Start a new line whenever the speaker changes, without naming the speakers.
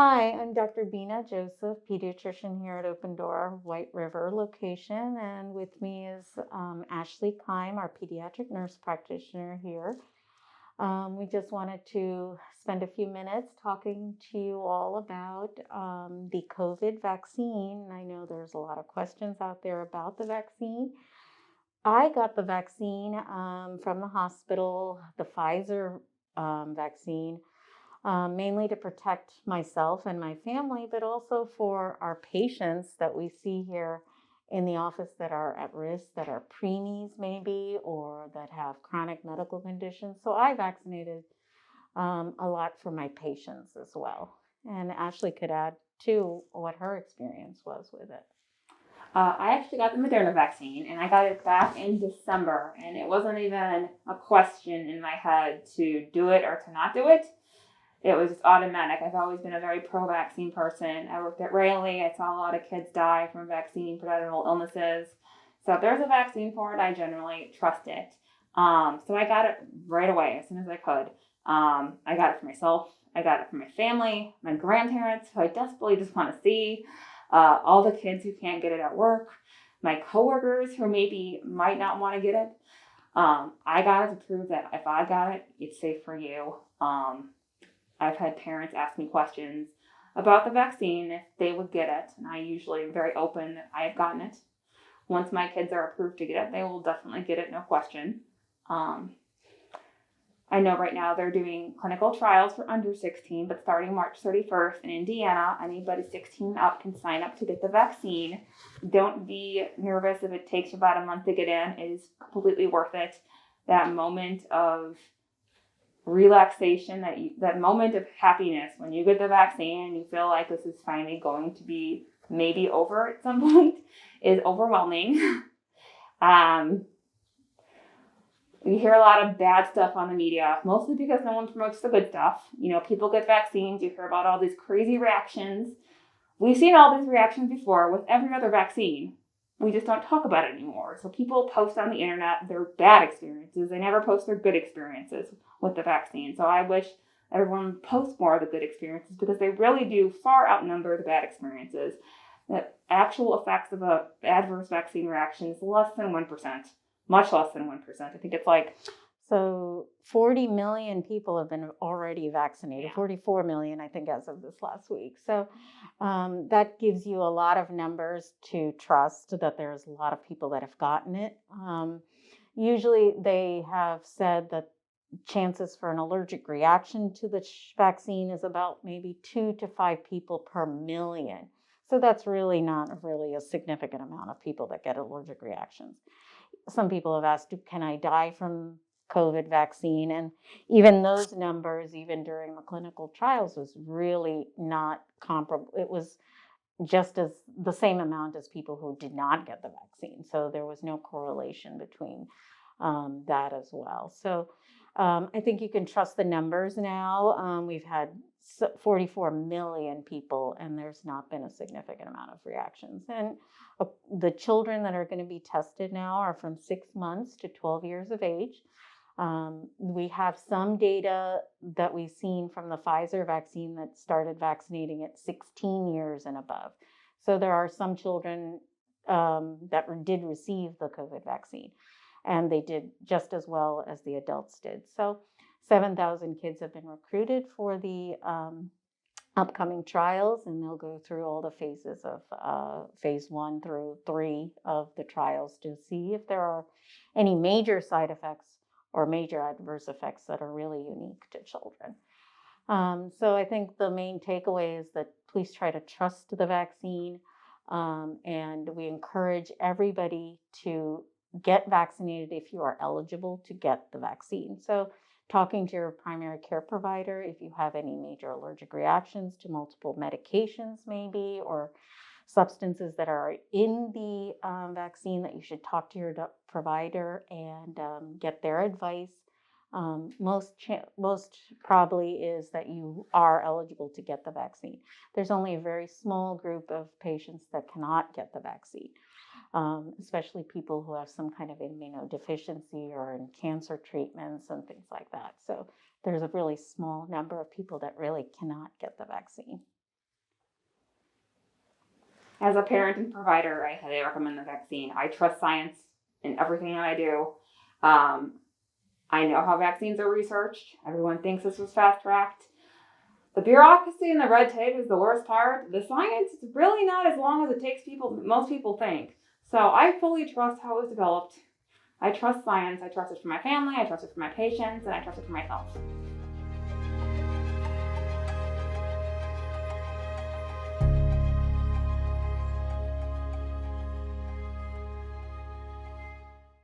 Hi, I'm Dr. Beena Joseph, pediatrician here at Open Door, White River location, and with me is Ashley Keim, our pediatric nurse practitioner here. We just wanted to spend a few minutes talking to you all about the COVID vaccine. I know there's a lot of questions out there about the vaccine. I got the vaccine from the hospital, the Pfizer vaccine, mainly to protect myself and my family, but also for our patients that we see here in the office that are at risk, that are preemies maybe, or that have chronic medical conditions. So I vaccinated a lot for my patients as well. And Ashley could add to what her experience was with it.
I actually got the Moderna vaccine, and I got it back in December, and it wasn't even a question in my head to do it or to not do it. It was just automatic. I've always been a very pro-vaccine person. I worked at Raleigh. I saw a lot of kids die from vaccine-preventable illnesses. So if there's a vaccine for it, I generally trust it. So I got it right away as soon as I could. I got it for myself. I got it for my family, my grandparents, who I desperately just want to see, all the kids who can't get it at work, my coworkers who maybe might not want to get it. I got it to prove that if I got it, it's safe for you. I've had parents ask me questions about the vaccine if they would get it, and I usually am very open that I have gotten it. Once my kids are approved to get it, they will definitely get it, no question. Um, I know right now they're doing clinical trials for under 16, but starting March 31st in Indiana, anybody 16 up can sign up to get the vaccine. Don't be nervous if it takes about a month to get in. It is completely worth it. That moment of relaxation, that moment of happiness when you get the vaccine and you feel like this is finally going to be maybe over at some point is overwhelming. We hear a lot of bad stuff on the media, mostly because no one promotes the good stuff. You know, people get vaccines, you hear about all these crazy reactions. We've seen all these reactions before with every other vaccine. We just don't talk about it anymore. So people post on the internet their bad experiences. They never post their good experiences with the vaccine. So I wish everyone posts more of the good experiences because they really do far outnumber the bad experiences. The actual effects of an adverse vaccine reaction is less than 1%. Much less than 1%. I think it's like,
So 40 million people have been already vaccinated,
yeah.
44 million, I think, as of this last week. So that gives you a lot of numbers to trust that there's a lot of people that have gotten it. Usually they have said that chances for an allergic reaction to the vaccine is about maybe 2 to 5 people per million. So that's really not really a significant amount of people that get allergic reactions. Some people have asked, can I die from COVID vaccine? And even those numbers, even during the clinical trials, was really not comparable. It was just as the same amount as people who did not get the vaccine. So there was no correlation between that as well. So I think you can trust the numbers now. We've had 44 million people, and there's not been a significant amount of reactions. And the children that are going to be tested now are from 6 months to 12 years of age. We have some data that we've seen from the Pfizer vaccine that started vaccinating at 16 years and above. So there are some children that did receive the COVID vaccine, and they did just as well as the adults did. So 7,000 kids have been recruited for the upcoming trials, and they'll go through all the phases of phase 1 through 3 of the trials to see if there are any major side effects or major adverse effects that are really unique to children. So I think the main takeaway is that please try to trust the vaccine, and we encourage everybody to get vaccinated if you are eligible to get the vaccine. So talking to your primary care provider if you have any major allergic reactions to multiple medications maybe, or substances that are in the vaccine, that you should talk to your provider and get their advice. Most probably is that you are eligible to get the vaccine. There's only a very small group of patients that cannot get the vaccine, especially people who have some kind of immunodeficiency or in cancer treatments and things like that. So there's a really small number of people that really cannot get the vaccine.
As a parent and provider, I highly recommend the vaccine. I trust science in everything that I do. I know how vaccines are researched. Everyone thinks this was fast-tracked. The bureaucracy and the red tape is the worst part. The science is really not as long as it takes most people think. So I fully trust how it was developed. I trust science. I trust it for my family. I trust it for my patients. And I trust it for myself.